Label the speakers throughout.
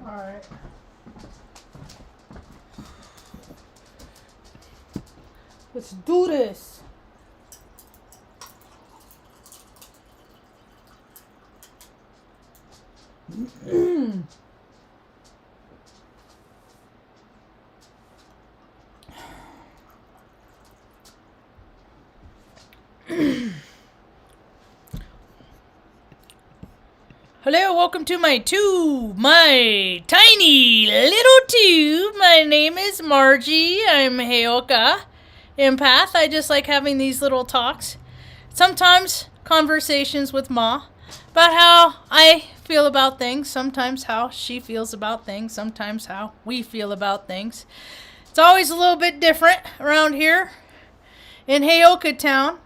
Speaker 1: Alright. Let's do this. Hello, welcome to my tube, my tiny little tube. My name is Margie. I'm Heyoka, empath. I just like having these little talks. Sometimes conversations with Ma about how I feel about things. Sometimes how she feels about things. Sometimes how we feel about things. It's always a little bit different around here in Heyoka town.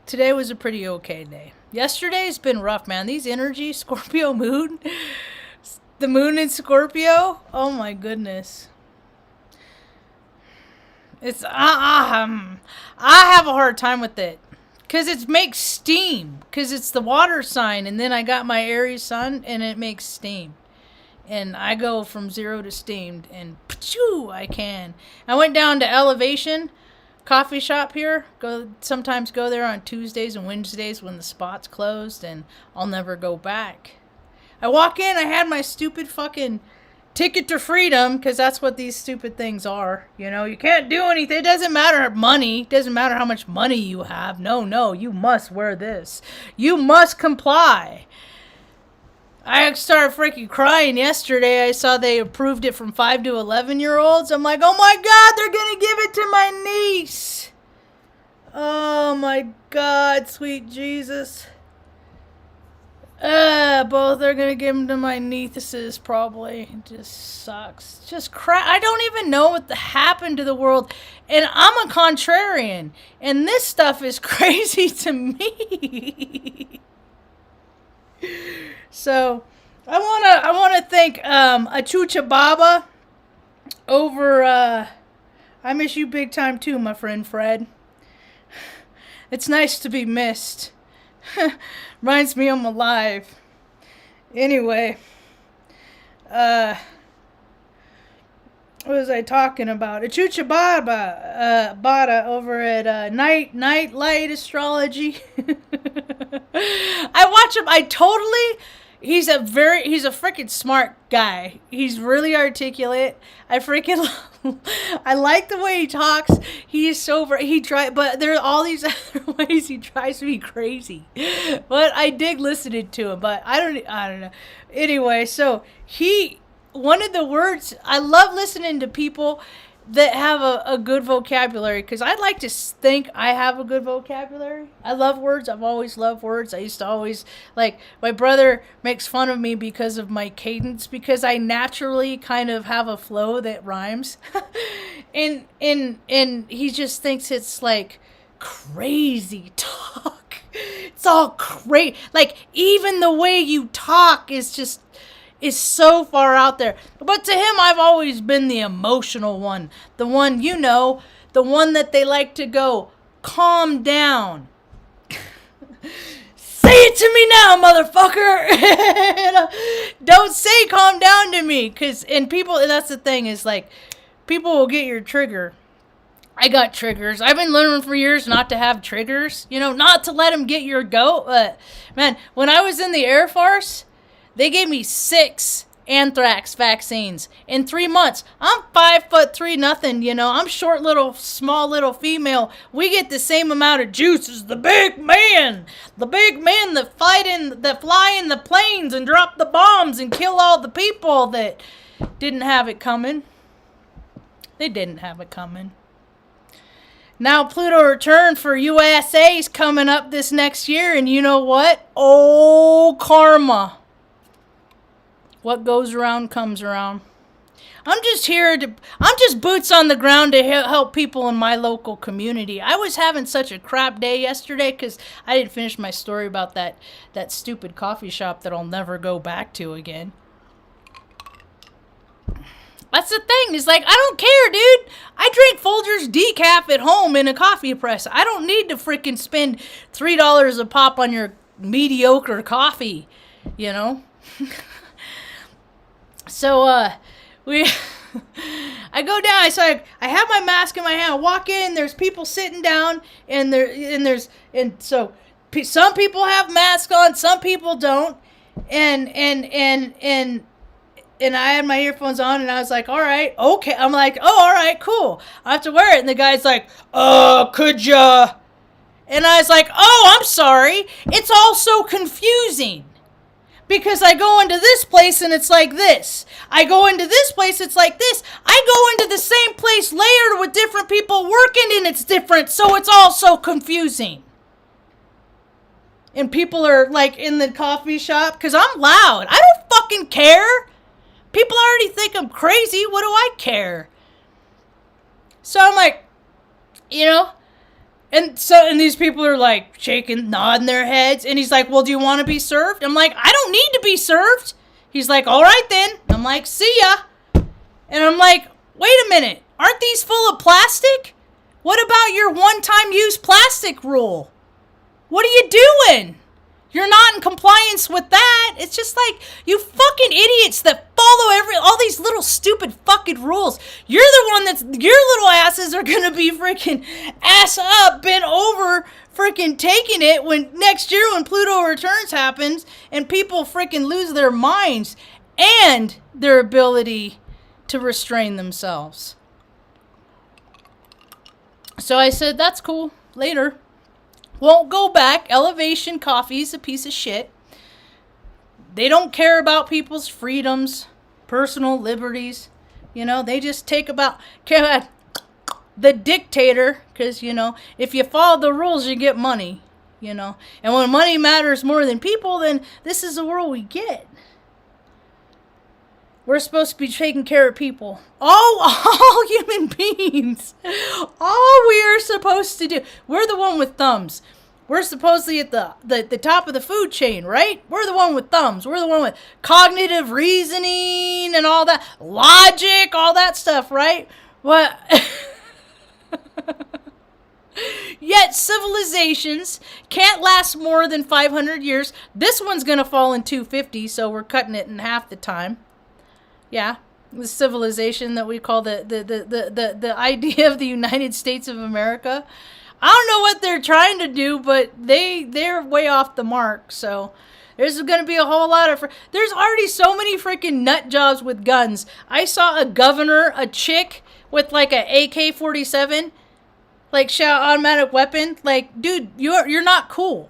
Speaker 1: Today was a pretty okay day. Yesterday's been rough, man. These energy, Scorpio moon, the moon in Scorpio, oh my goodness. It's, I have a hard time with it. Because it makes steam. Because it's the water sign. And then I got my Aries sun and it makes steam. And I go from zero to steamed. And I can. I went down to Elevation coffee shop here. Sometimes go there on Tuesdays and Wednesdays when the spot's closed, and I'll never go back. I walk in, I had my stupid fucking ticket to freedom, because that's what these stupid things are. You know, you can't do anything. It doesn't matter money. It doesn't matter how much money you have. No, you must wear this. You must comply. I started freaking crying yesterday. I saw they approved it from 5 to 11-year-olds. I'm like, oh my God, they're going to give it to my niece. Oh my God, sweet Jesus. Both are going to give them to my nieces probably. It just sucks. Just crap. I don't even know what happened to the world. And I'm a contrarian. And this stuff is crazy to me. So, I wanna thank Achucha Baba over. I miss you big time too, my friend Fred. It's nice to be missed. Reminds me I'm alive. Anyway, what was I talking about? Achucha Baba over at Night Light Astrology. I watch him. He's a freaking smart guy. He's really articulate. I like the way he talks. He's but there are all these other ways he drives me crazy. But I dig listening to him, but I don't know. Anyway, so one of the words, I love listening to people that have a good vocabulary, because I'd like to think I have a good vocabulary. I love words. I've always loved words. I used to always, my brother makes fun of me because of my cadence, because I naturally kind of have a flow that rhymes. and he just thinks it's like crazy talk. It's all crazy. Like, even the way you talk is so far out there. But to him, I've always been the emotional one. The one, the one that they like to go, calm down. Say it to me now, motherfucker. Don't say calm down to me. And that's the thing, is like, people will get your trigger. I got triggers. I've been learning for years not to have triggers. Not to let them get your goat. But, man, when I was in the Air Force, they gave me 6 anthrax vaccines in 3 months. I'm 5'3" nothing, I'm small little female. We get the same amount of juice as the big man. The big men that fly in the planes and drop the bombs and kill all the people that didn't have it coming. They didn't have it coming. Now Pluto return for USA's coming up this next year, and you know what? Oh, karma. What goes around comes around. I'm just boots on the ground to help people in my local community. I was having such a crap day yesterday because I didn't finish my story about that stupid coffee shop that I'll never go back to again. That's the thing. It's like, I don't care, dude. I drink Folgers decaf at home in a coffee press. I don't need to freaking spend $3 a pop on your mediocre coffee, you know? So, we... I go down, I have my mask in my hand, I walk in, there's people sitting down, and so some people have masks on, some people don't, and I had my earphones on, and I was like, all right, okay. I'm like, oh, all right, cool. I have to wear it. And the guy's like, could ya? And I was like, oh, I'm sorry. It's all so confusing. Because I go into this place, and it's like this. I go into this place, it's like this. I go into the same place layered with different people working, and it's different. So it's all so confusing. And people are, like, in the coffee shop, because I'm loud. I don't fucking care. People already think I'm crazy. What do I care? So I'm like, you know, and these people are like shaking, nodding their heads. And he's like, well, do you want to be served? I'm like, I don't need to be served. He's like, all right then. I'm like, see ya. And I'm like, wait a minute. Aren't these full of plastic? What about your one-time use plastic rule? What are you doing? You're not in compliance with that. It's just like, you fucking idiots that follow all these little stupid fucking rules. You're the one your little asses are gonna be freaking ass up, bent over, freaking taking it when next year when Pluto returns happens and people freaking lose their minds and their ability to restrain themselves. So I said, that's cool. Later. Won't go back. Elevation Coffee's a piece of shit. They don't care about people's freedoms, personal liberties. You know, they just care about the dictator. Because, you know, if you follow the rules, you get money. You know, and when money matters more than people, then this is the world we get. We're supposed to be taking care of people. All human beings. All we are supposed to do. We're the one with thumbs. We're supposedly at the top of the food chain, right? We're the one with thumbs. We're the one with cognitive reasoning and all that. Logic, all that stuff, right? What? Yet civilizations can't last more than 500 years. This one's going to fall in 250, so we're cutting it in half the time. Yeah, the civilization that we call the idea of the United States of America. I don't know what they're trying to do, but they're way off the mark. So there's going to be a whole lot of... There's already so many freaking nut jobs with guns. I saw a governor, a chick with like a AK-47, like automatic weapon. Like, dude, you're not cool.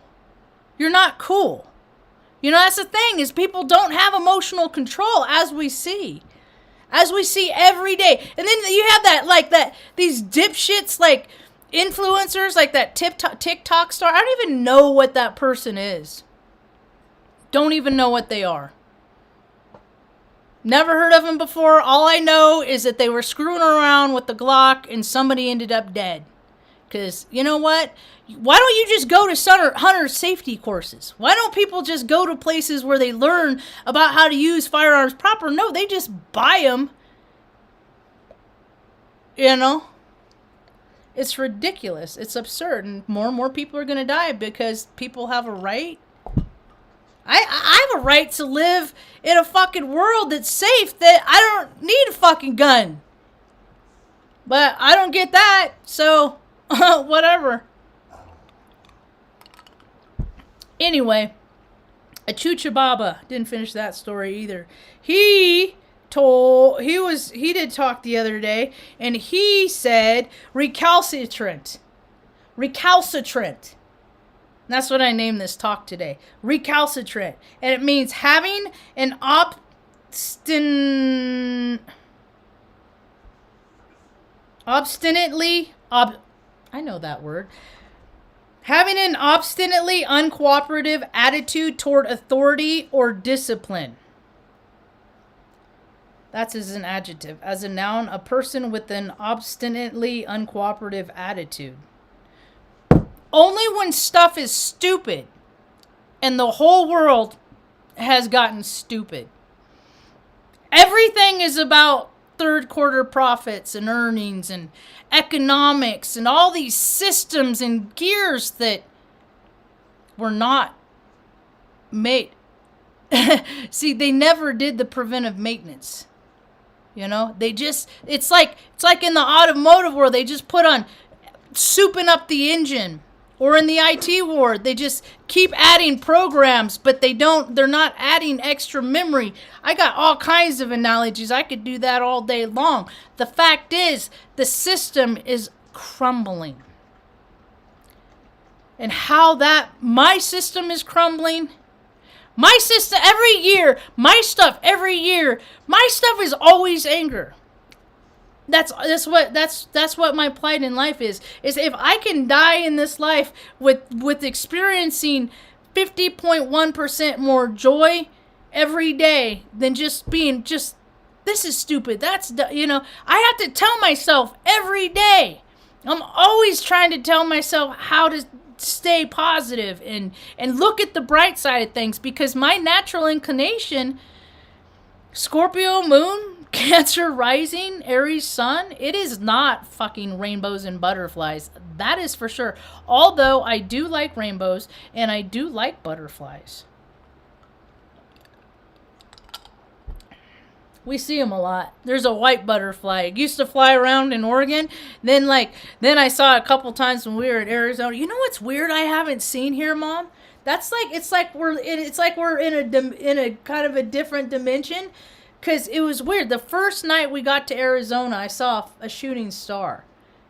Speaker 1: You're not cool. You know, that's the thing, is people don't have emotional control, as we see. As we see every day. And then you have these dipshits, like, influencers, like that TikTok star. I don't even know what that person is. Don't even know what they are. Never heard of them before. All I know is that they were screwing around with the Glock and somebody ended up dead. Because, you know what? Why don't you just go to hunter safety courses? Why don't people just go to places where they learn about how to use firearms proper? No, they just buy them. You know? It's ridiculous. It's absurd. And more people are going to die because people have a right. I have a right to live in a fucking world that's safe, that I don't need a fucking gun. But I don't get that, so whatever. Anyway, Achucha Baba didn't finish that story either. He did talk the other day, and he said recalcitrant. Recalcitrant. That's what I named this talk today. Recalcitrant. And it means having an obstinately uncooperative attitude toward authority or discipline. That's as an adjective. As a noun, a person with an obstinately uncooperative attitude. Only when stuff is stupid and the whole world has gotten stupid. Everything is about third quarter profits and earnings and economics and all these systems and gears that were not mate. See, they never did the preventive maintenance. You know, they just, it's like in the automotive world, they just put on souping up the engine. Or in the IT world, they just keep adding programs, but they're not adding extra memory. I got all kinds of analogies. I could do that all day long. The fact is, the system is crumbling. And how my system is crumbling, my system every year, my stuff is always anger. That's what my plight in life is if I can die in this life with experiencing 50.1% more joy every day than just being this is stupid. I have to tell myself every day. I'm always trying to tell myself how to stay positive and look at the bright side of things, because my natural inclination, Scorpio moon, Cancer rising, Aries sun, it is not fucking rainbows and butterflies. That is for sure. Although I do like rainbows and I do like butterflies. We see them a lot. There's a white butterfly. It used to fly around in Oregon. Then I saw it a couple times when we were in Arizona. You know what's weird I haven't seen here, Mom? It's like we're in a kind of a different dimension. Because it was weird. The first night we got to Arizona, I saw a shooting star.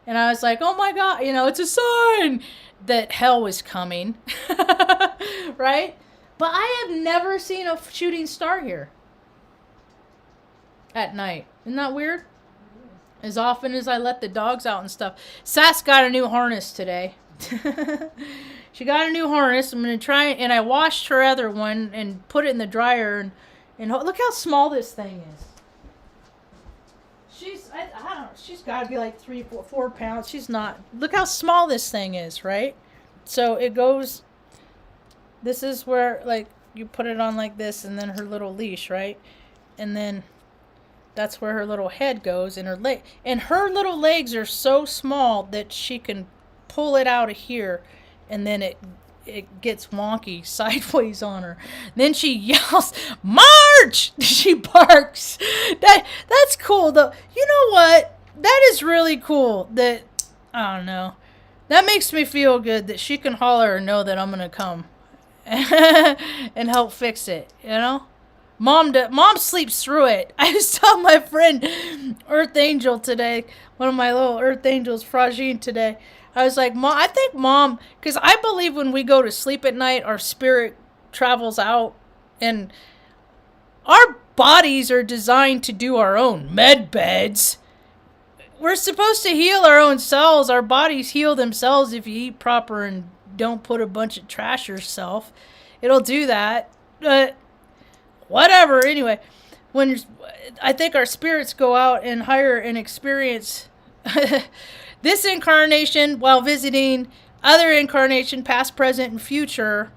Speaker 1: And I was like, oh my God, it's a sign that hell was coming. Right? But I have never seen a shooting star here. At night. Isn't that weird? As often as I let the dogs out and stuff. Sass got a new harness today. She got a new harness. I'm going to try it. And I washed her other one and put it in the dryer. And look how small this thing is. I don't know. She's got to be like 4 pounds. She's not. Look how small this thing is, right? So it goes. This is where, like, you put it on like this, and then her little leash, right? And then that's where her little head goes, and her leg. And her little legs are so small that she can pull it out of here, and then it gets wonky sideways on her. Then she yells, Marge! She barks. That's cool, though. You know what? That is really cool. I don't know. That makes me feel good that she can holler and know that I'm going to come and help fix it, Mom sleeps through it. I was telling my friend, Earth Angel today, one of my little Earth Angels, Fragine today, I was like, Mom, I think Mom, because I believe when we go to sleep at night, our spirit travels out, and our bodies are designed to do our own med beds. We're supposed to heal our own cells. Our bodies heal themselves if you eat proper and don't put a bunch of trash yourself. It'll do that. But whatever. Anyway, I think our spirits go out and hire and experience this incarnation while visiting other incarnation, past, present, and future,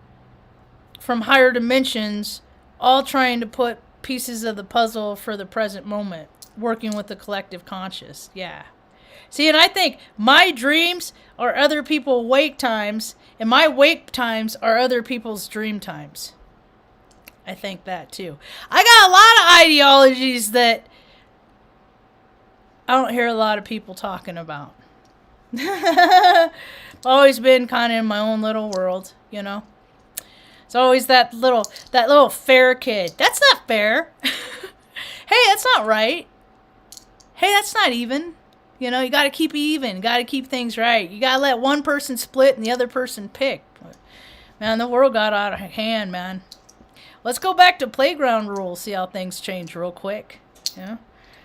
Speaker 1: from higher dimensions, all trying to put pieces of the puzzle for the present moment, working with the collective conscious. Yeah. See, and I think my dreams are other people's wake times, and my wake times are other people's dream times. I think that too. I got a lot of ideologies that I don't hear a lot of people talking about. Always been kind of in my own little world, It's always that little fair kid. That's not fair. Hey, that's not right. Hey, that's not even. You got to keep it even. Got to keep things right. You got to let one person split and the other person pick. Man, the world got out of hand, man. Let's go back to playground rules, see how things change real quick.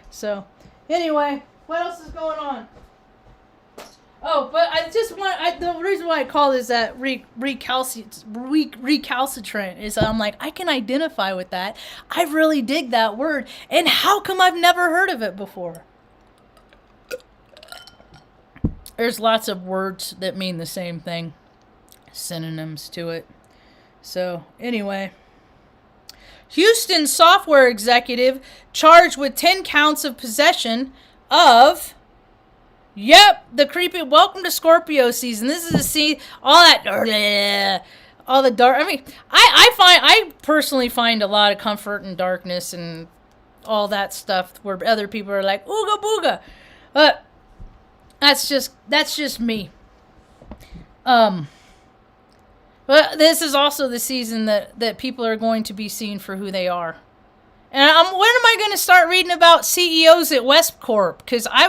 Speaker 1: So, anyway, what else is going on? Oh, but the reason why I call this that recalcitrant is I'm like, I can identify with that. I really dig that word. And how come I've never heard of it before? There's lots of words that mean the same thing. Synonyms to it. So, anyway. Houston software executive charged with 10 counts of possession of... Yep, the creepy... Welcome to Scorpio season. This is a scene... All all the dark. I mean, I personally find a lot of comfort in darkness and all that stuff where other people are like, ooga booga. But that's just me. But this is also the season that people are going to be seen for who they are. And when am I going to start reading about CEOs at West Corp? Because I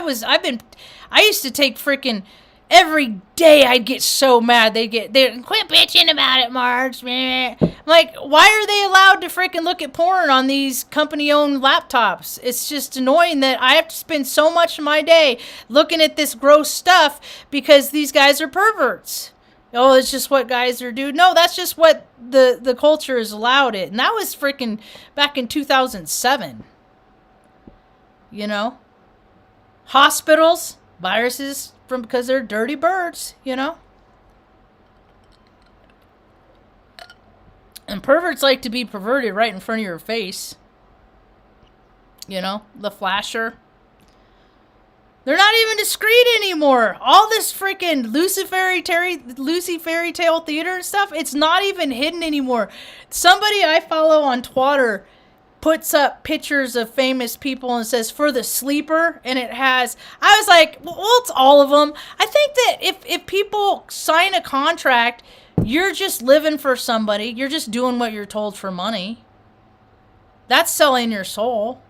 Speaker 1: used to take freaking every day. I'd get so mad. They'd quit bitching about it, Marge. I'm like, why are they allowed to freaking look at porn on these company-owned laptops? It's just annoying that I have to spend so much of my day looking at this gross stuff because these guys are perverts. Oh, it's just what guys are doing. No, that's just what the culture has allowed it. And that was freaking back in 2007. You know? Hospitals, viruses because they're dirty birds, you know? And perverts like to be perverted right in front of your face. You know? The flasher. They're not even discreet anymore. All this freaking Lucy Fairy Tale theater and stuff, it's not even hidden anymore. Somebody I follow on Twitter puts up pictures of famous people and says, for the sleeper, and it has, I was like, well, it's all of them. I think that if people sign a contract, you're just living for somebody. You're just doing what you're told for money. That's selling your soul.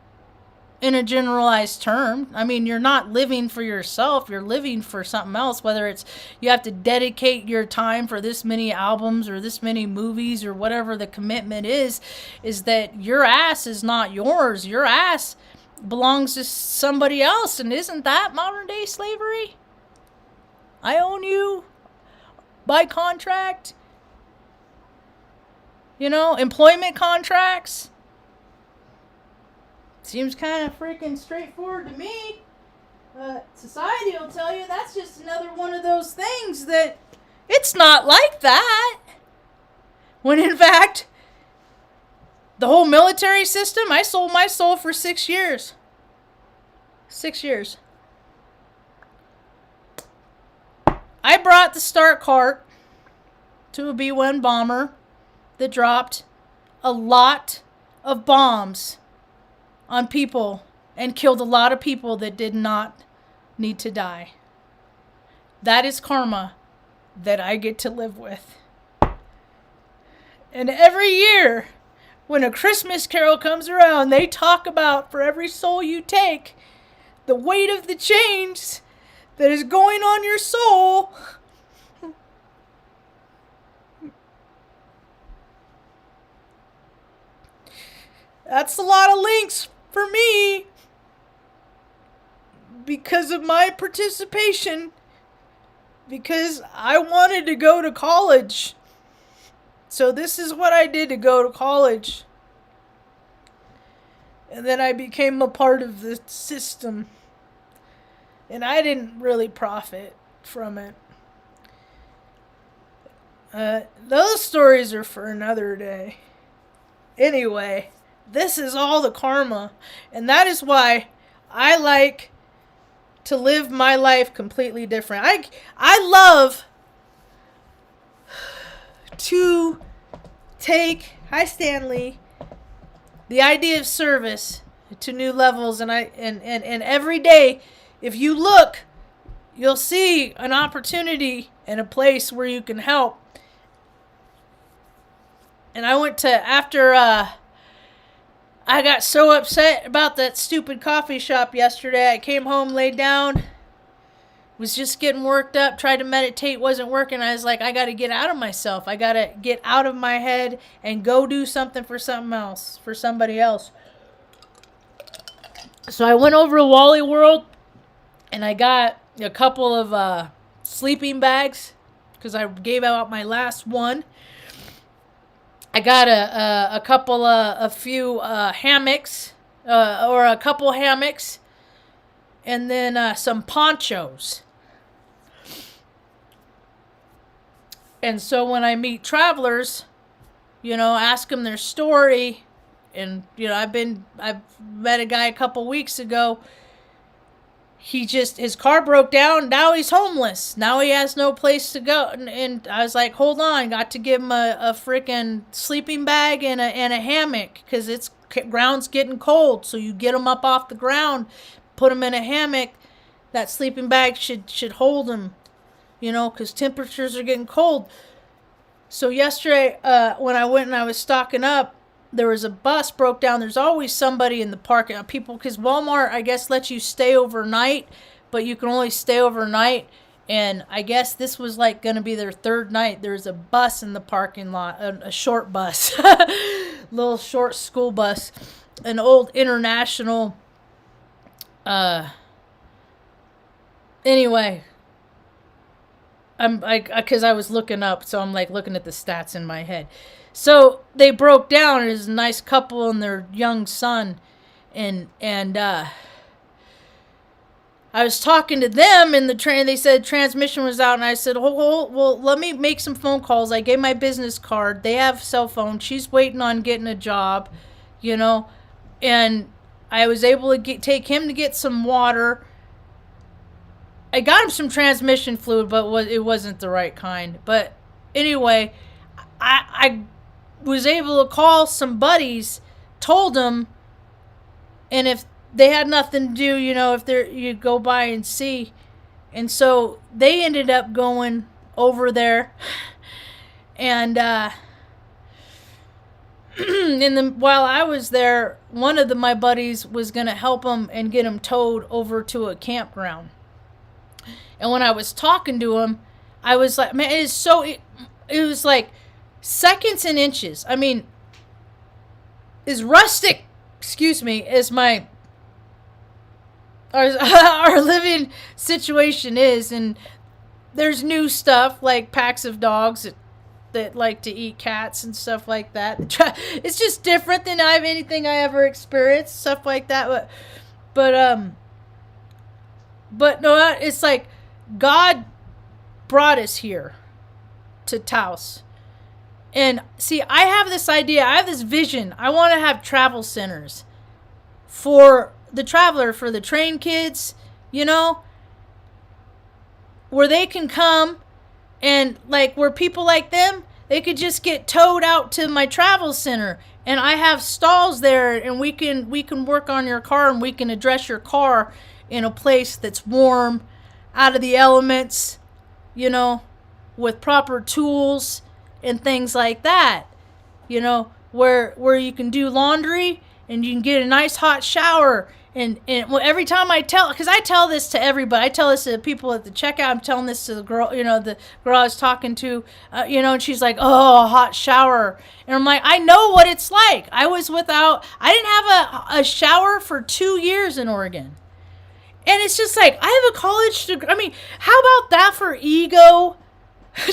Speaker 1: In a generalized term. I mean, you're not living for yourself. You're living for something else, whether it's you have to dedicate your time for this many albums or this many movies or whatever the commitment is that your ass is not yours. Your ass belongs to somebody else. And isn't that modern day slavery? I own you by contract. You know, employment contracts. Seems kind of freaking straightforward to me. Society will tell you that's just another one of those things that it's not like that. When in fact, the whole military system, I sold my soul for 6 years. 6 years. I brought the Stark cart to a B-1 bomber that dropped a lot of bombs on people and killed a lot of people that did not need to die. That is karma that I get to live with. And every year, when a Christmas carol comes around, they talk about for every soul you take, the weight of the chains that is going on your soul. That's a lot of links for me because of my participation, because I wanted to go to college. So this is what I did to go to college. And then I became a part of the system. And I didn't really profit from it. Those stories are for another day. Anyway, this is all the karma. And that is why I like to live my life completely different. I love to take, hi Stanley, the idea of service to new levels. And every day, if you look, you'll see an opportunity and a place where you can help. And I went to, after I got so upset about that stupid coffee shop yesterday, I came home, laid down, was just getting worked up, tried to meditate, wasn't working. I was like, I got to get out of myself. I got to get out of my head and go do something for something else, for somebody else. So I went over to Wally World and I got a couple of sleeping bags because I gave out my last one. I got a few hammocks, or a couple hammocks, and then some ponchos. And so when I meet travelers, ask them their story, and I've met a guy a couple weeks ago. his car broke down. Now he's homeless. Now he has no place to go. And I was like, hold on, got to give him a freaking sleeping bag and a hammock, because it's ground's getting cold. So you get him up off the ground, put him in a hammock. That sleeping bag should hold him, because temperatures are getting cold. So yesterday, when I went and I was stocking up, there was a bus broke down. There's always somebody in the parking lot. People, because Walmart, I guess, lets you stay overnight, but you can only stay overnight. And I guess this was like going to be their third night. There's a bus in the parking lot, a short bus, little short school bus, an old international. Anyway, because I was looking up, so I'm like looking at the stats in my head. So they broke down. There's a nice couple and their young son, and I was talking to them in the train. They said transmission was out, and I said, well, let me make some phone calls. I gave my business card. They have cell phone. She's waiting on getting a job, and I was able to take him to get some water. I got him some transmission fluid, but it wasn't the right kind. But anyway, I was able to call some buddies, told them, and if they had nothing to do, if you go by and see. And so they ended up going over there, and while I was there, one of my buddies was going to help him and get him towed over to a campground. And when I was talking to him, I was like, man, it was like seconds and inches. I mean, as rustic, as our living situation is, and there's new stuff like packs of dogs that like to eat cats and stuff like that. It's just different than anything I ever experienced, stuff like that. But no, it's like God brought us here to Taos. And see, I have this idea, I have this vision. I want to have travel centers for the traveler, for the train kids, where they can come and like where people like them, they could just get towed out to my travel center, and I have stalls there, and we can work on your car, and we can address your car in a place that's warm, out of the elements, with proper tools and things like that, where you can do laundry and you can get a nice hot shower. And every time because I tell this to everybody, I tell this to the people at the checkout, I'm telling this to the girl, the girl I was talking to, and she's like, oh, a hot shower. And I'm like, I know what it's like. I didn't have a shower for 2 years in Oregon. And it's just like, I have a college degree. I mean, how about that for ego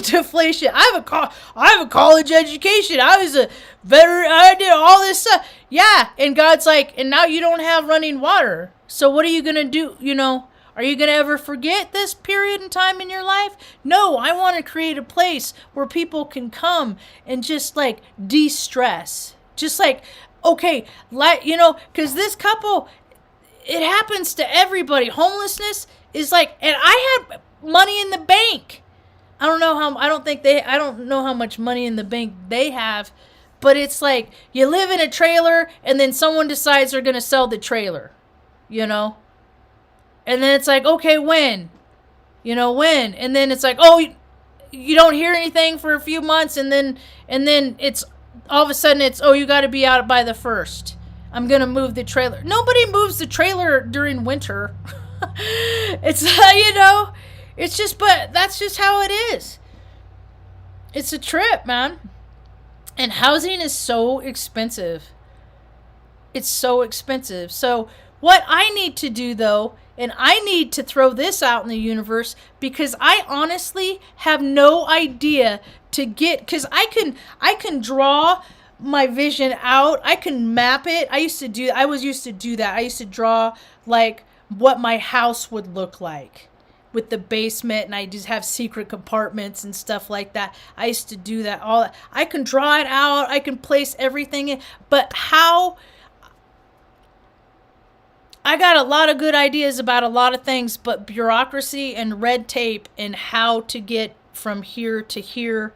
Speaker 1: deflation? I have a college education. I was a veteran. I did all this stuff. Yeah. And God's like, and now you don't have running water. So what are you going to do? Are you going to ever forget this period in time in your life? No, I want to create a place where people can come and just like de-stress. Just like, okay, because this couple, it happens to everybody. Homelessness is like, and I had money in the bank. I don't know how much money in the bank they have, but it's like you live in a trailer and then someone decides they're going to sell the trailer, and then it's like, okay, when? And then it's like, oh, you don't hear anything for a few months, and then it's all of a sudden it's, oh, you got to be out by the 1st. I'm going to move the trailer. Nobody moves the trailer during winter. It's, it's just, but that's just how it is. It's a trip, man. And housing is so expensive. It's so expensive. So what I need to do, though, and I need to throw this out in the universe, because I honestly have no idea because I can draw my vision out. I can map it. I used to do that. I used to draw like what my house would look like with the basement, and I just have secret compartments and stuff like that. I used to do that. I can draw it out. I can place everything in, but how I got a lot of good ideas about a lot of things, but bureaucracy and red tape and how to get from here to here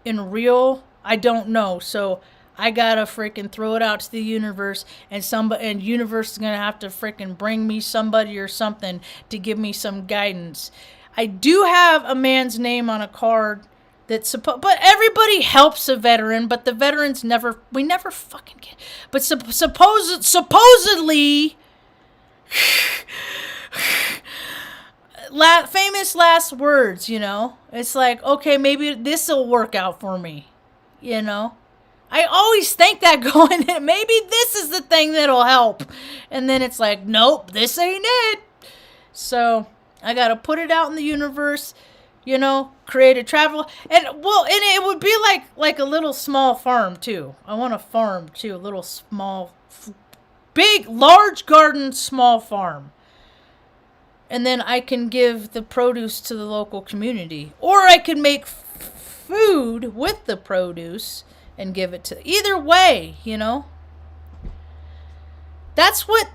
Speaker 1: in real, I don't know. So I gotta freaking throw it out to the universe, and universe is gonna have to freaking bring me somebody or something to give me some guidance. I do have a man's name on a card that's but everybody helps a veteran, but the veterans we never fucking get. But supposedly, famous last words, you know? It's like, okay, maybe this will work out for me, you know? I always think that going, maybe this is the thing that'll help. And then it's like, nope, this ain't it. So I got to put it out in the universe, you know, create a travel. And it would be like a little small farm too. I want a farm too, a little small, large garden, small farm. And then I can give the produce to the local community. Or I can make food with the produce and give it to. Either way, you know. That's what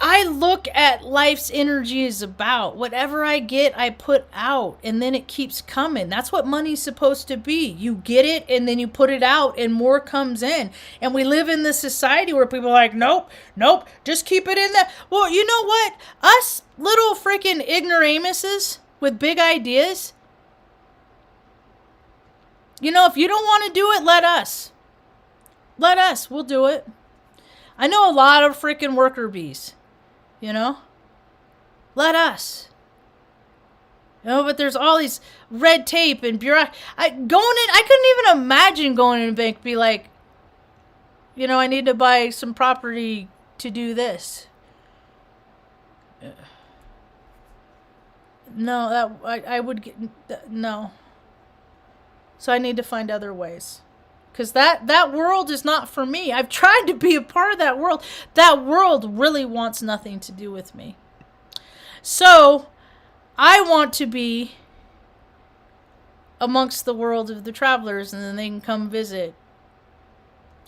Speaker 1: I look at life's energy is about. Whatever I get, I put out. And then it keeps coming. That's what money's supposed to be. You get it and then you put it out and more comes in. And we live in this society where people are like, nope, just keep it in there. Well, you know what? Us little freaking ignoramuses with big ideas. You know, if you don't want to do it, let us. Let us. We'll do it. I know a lot of freaking worker bees. You know? Let us. You know, but there's all these red tape and bureaucracy. I couldn't even imagine going in a bank and be like, you know, I need to buy some property to do this. No, I would get, no. So I need to find other ways. Because that world is not for me. I've tried to be a part of that world. That world really wants nothing to do with me. So I want to be amongst the world of the travelers, and then they can come visit.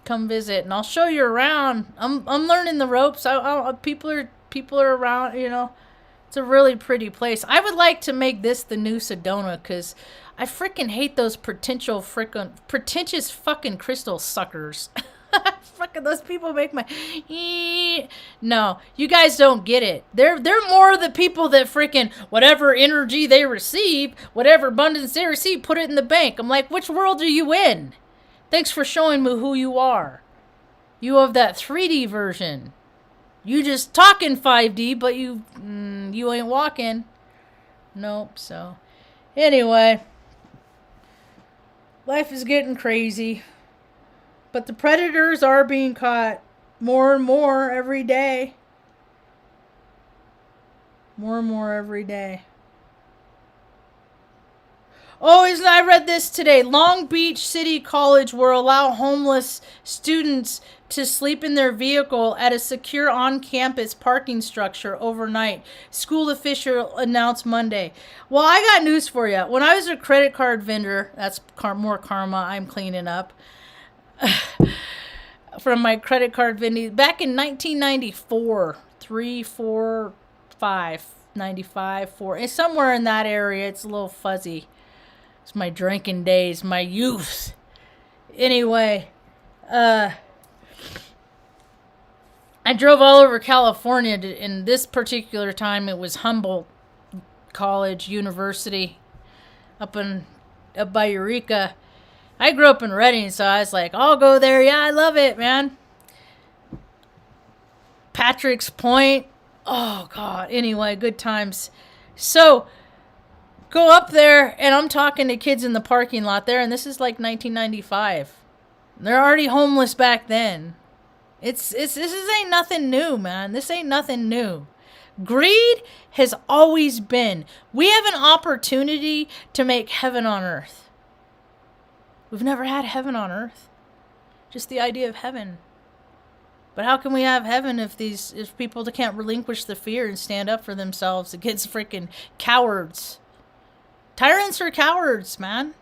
Speaker 1: And I'll show you around. I'm learning the ropes. People are around, you know. It's a really pretty place. I would like to make this the new Sedona, because I freaking hate those pretentious fucking crystal suckers. Fucking those people make my... No, you guys don't get it. They're more the people that freaking whatever energy they receive, whatever abundance they receive, put it in the bank. I'm like, which world are you in? Thanks for showing me who you are. You have that 3D version. You just talk in 5D, but you ain't walking. Nope, so... Anyway... Life is getting crazy. But the predators are being caught more and more every day. More and more every day. Oh, I read this today. Long Beach City College will allow homeless students to sleep in their vehicle at a secure on-campus parking structure overnight. School official announced Monday. Well, I got news for you. When I was a credit card vendor, that's more karma I'm cleaning up, from my credit card vending, back in 1994, 3, 4, 5, 95, 4, it's somewhere in that area. It's a little fuzzy. It's my drinking days, my youth. Anyway, I drove all over California. In this particular time, it was Humboldt College, University, up by Eureka. I grew up in Redding, so I was like, I'll go there. Yeah, I love it, man. Patrick's Point. Oh, God. Anyway, good times. So... go up there, and I'm talking to kids in the parking lot there, and this is like 1995. They're already homeless back then. This ain't nothing new, man. This ain't nothing new. Greed has always been. We have an opportunity to make heaven on earth. We've never had heaven on earth. Just the idea of heaven. But how can we have heaven if people can't relinquish the fear and stand up for themselves against freaking cowards? Tyrants are cowards, man.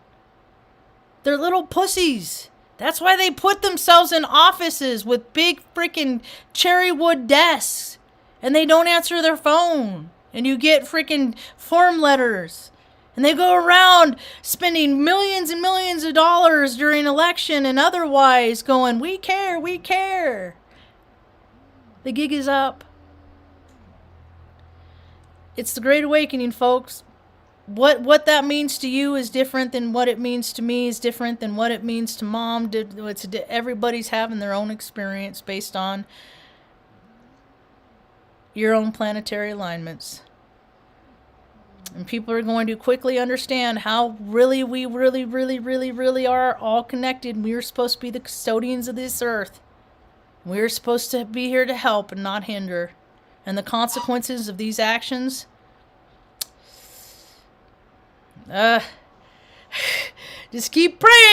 Speaker 1: They're little pussies. That's why they put themselves in offices with big freaking cherry wood desks and they don't answer their phone. And you get freaking form letters. And they go around spending millions and millions of dollars during election and otherwise going, we care, we care. The gig is up. It's the Great Awakening, folks. What that means to you is different than what it means to me, is different than what it means to mom. Everybody's having their own experience based on your own planetary alignments. And people are going to quickly understand how we really are all connected. We are supposed to be the custodians of this earth. We're supposed to be here to help and not hinder. And the consequences of these actions, just keep praying.